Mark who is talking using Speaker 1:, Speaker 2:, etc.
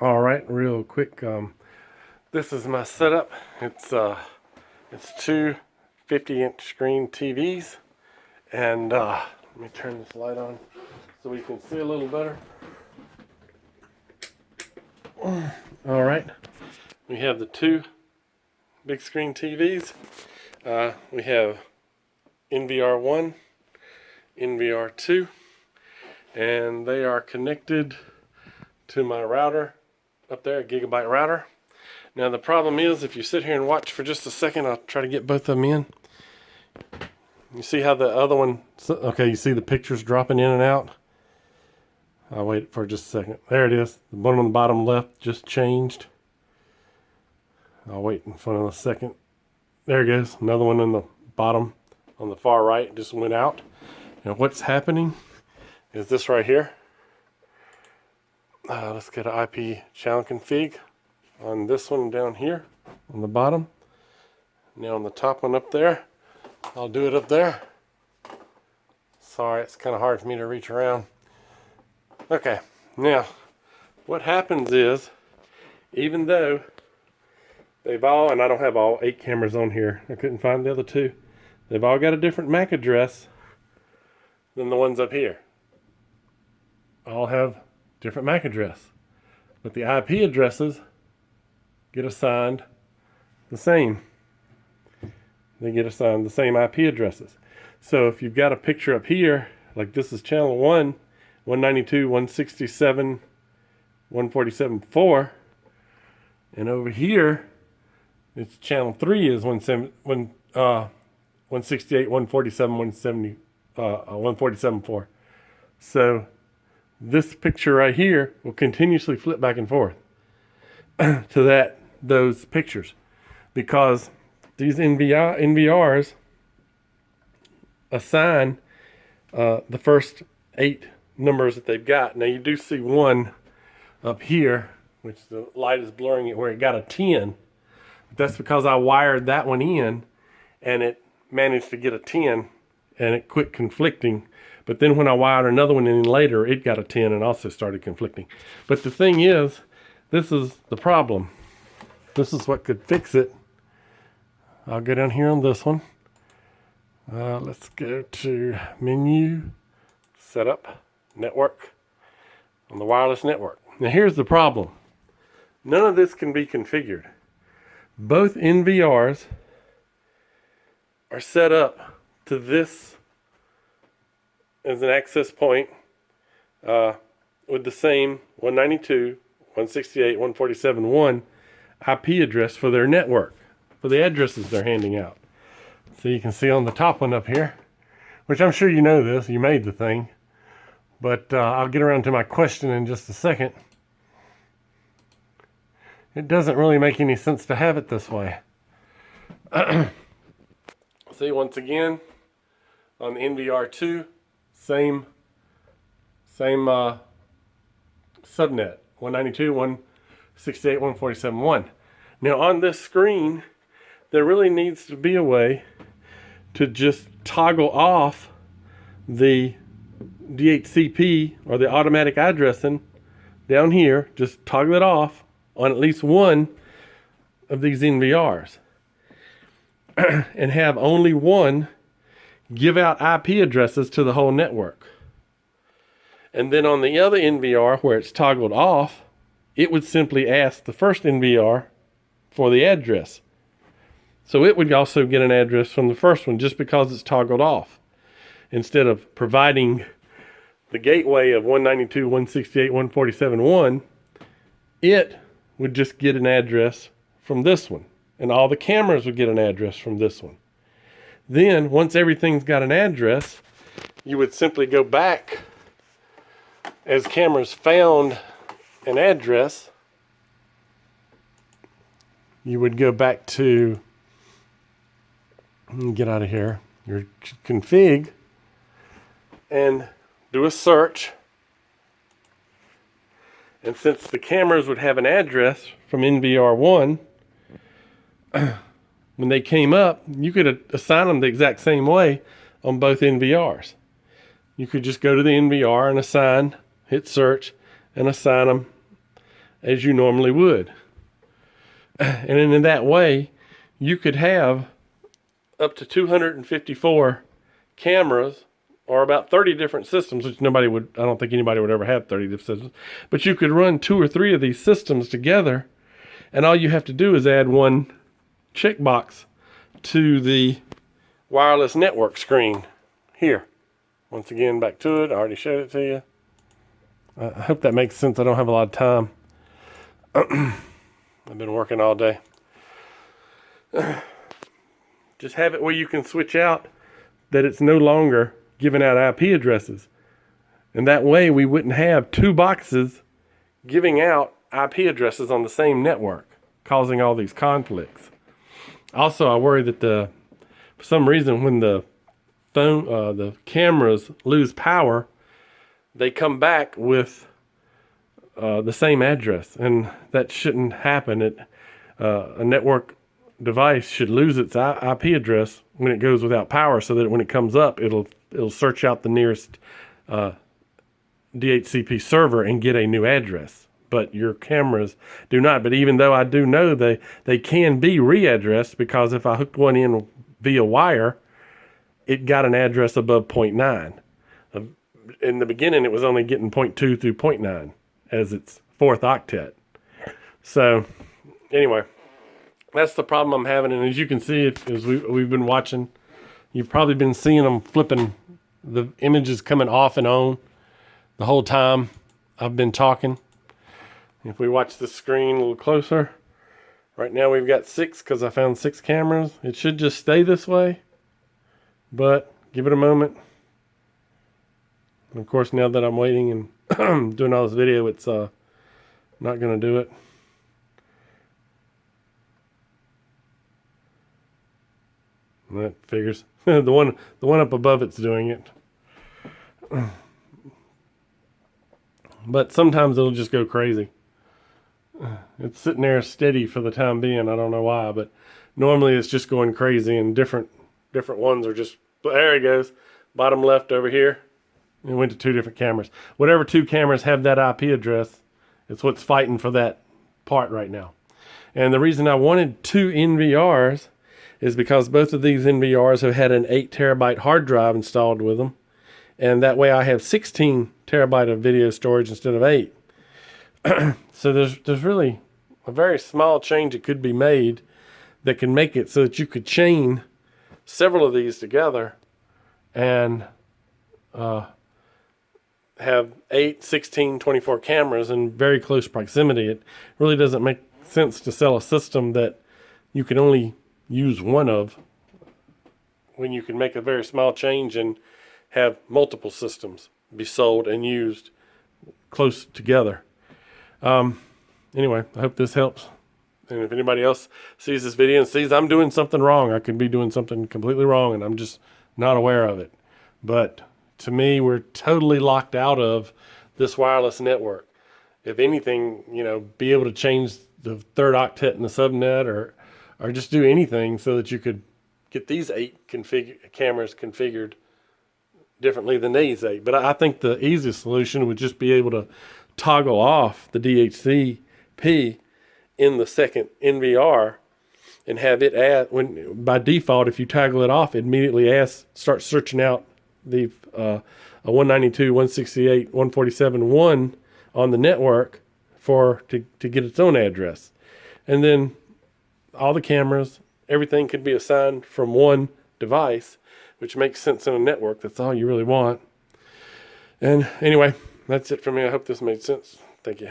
Speaker 1: All right, real quick. This is my setup. It's two 50-inch screen TVs, and let me turn this light on so we can see a little better. All right, we have the two big screen TVs. We have NVR1, NVR2, and they are connected to my router up there, a gigabyte router. Now the problem is, if you sit here and watch for just a second, I'll try to get both of them in. You see how the other one, okay, you see the pictures dropping in and out? I'll wait for just a second. There it is. The one on the bottom left just changed. I'll wait in front of a second. There it goes. Another one in the bottom on the far right just went out. Now what's happening is this right here. Let's get an IP channel config on this one down here on the bottom. Now on the top one up there, I'll do it up there. Sorry, it's kind of hard for me to reach around. Okay, now what happens is, even though they've all, and I don't have all 8 cameras on here, I couldn't find the other 2, they've all got a different MAC address than the ones up here. All have different MAC address, but the IP addresses get assigned the same. They get assigned the same IP addresses. So if you've got a picture up here, like this is channel 1, 192, 167, 147.4, and over here it's channel 3 is 168, 147, 170, 147.4. So this picture right here will continuously flip back and forth to those pictures, because these NVRs assign the first 8 numbers that they've got. Now you do see one up here, which the light is blurring it, where it got a 10. But that's because I wired that one in and it managed to get a 10 and it quit conflicting. But then when I wired another one in later, it got a 10 and also started conflicting. But the thing is, this is the problem. This is what could fix it. I'll go down here on this one. Let's go to menu, setup, network, on the wireless network. Now here's the problem. None of this can be configured. Both NVRs are set up to this as an access point with the same 192, 168, 147.1 IP address for their network, for the addresses they're handing out. So you can see on the top one up here, which I'm sure you know this, you made the thing, but I'll get around to my question in just a second. It doesn't really make any sense to have it this way. See, once again, on the NVR2, same subnet, 192, 168, 147.1. Now on this screen, there really needs to be a way to just toggle off the DHCP or the automatic addressing down here. Just toggle it off on at least one of these NVRs and have only one give out IP addresses to the whole network. And then on the other NVR where it's toggled off, it would simply ask the first NVR for the address. So it would also get an address from the first one just because it's toggled off. Instead of providing the gateway of 192, 168, 147.1, it would just get an address from this one. And all the cameras would get an address from this one. Then, once everything's got an address, you would simply go back as cameras found an address. You would go back to, get out of here, your config, and do a search. And since the cameras would have an address from NVR1, when they came up, you could assign them the exact same way on both NVRs. You could just go to the NVR and assign, hit search, and assign them as you normally would. And in that way, you could have up to 254 cameras, or about 30 different systems, which I don't think anybody would ever have 30 different systems. But you could run 2 or 3 of these systems together, and all you have to do is add one checkbox to the wireless network screen here. Once again, back to it. I already showed it to you. I hope that makes sense. I don't have a lot of time. I've been working all day. Just have it where you can switch out that it's no longer giving out IP addresses. And that way we wouldn't have 2 boxes giving out IP addresses on the same network, causing all these conflicts. Also, I worry that for some reason when the cameras lose power, they come back with the same address, and that shouldn't happen. A network device should lose its IP address when it goes without power, so that when it comes up, it'll search out the nearest DHCP server and get a new address. But your cameras do not. But even though I do know they can be readdressed, because if I hooked one in via wire, it got an address above 0.9. In the beginning, it was only getting 0.2 through 0.9 as its 4th octet. So anyway, that's the problem I'm having. And as you can see, as we've been watching, you've probably been seeing them flipping, the images coming off and on the whole time I've been talking. If we watch the screen a little closer, right now we've got 6 because I found 6 cameras. It should just stay this way, but give it a moment. And of course, now that I'm waiting and doing all this video, it's not going to do it. And that figures. the one up above it's doing it. But sometimes it'll just go crazy. It's sitting there steady for the time being. I don't know why, but normally it's just going crazy, and different ones are just, there it goes. Bottom left over here. It went to 2 different cameras. Whatever 2 cameras have that IP address, it's what's fighting for that part right now. And the reason I wanted 2 NVRs is because both of these NVRs have had an 8 terabyte hard drive installed with them. And that way I have 16 terabyte of video storage instead of 8. So there's really a very small change that could be made that can make it so that you could chain several of these together and have 8, 16, 24 cameras in very close proximity. It really doesn't make sense to sell a system that you can only use one of, when you can make a very small change and have multiple systems be sold and used close together. Anyway, I hope this helps. And if anybody else sees this video and sees I'm doing something wrong, I could be doing something completely wrong and I'm just not aware of it. But to me, we're totally locked out of this wireless network. If anything, be able to change the 3rd octet in the subnet, or just do anything so that you could get these 8 cameras configured differently than these 8. But I think the easiest solution would just be able to toggle off the DHCP in the second NVR and have it by default, if you toggle it off, it immediately starts searching out the 192, 168, 147.1 on the network to get its own address. And then all the cameras, everything could be assigned from one device, which makes sense in a network. That's all you really want. And anyway, that's it for me. I hope this made sense. Thank you.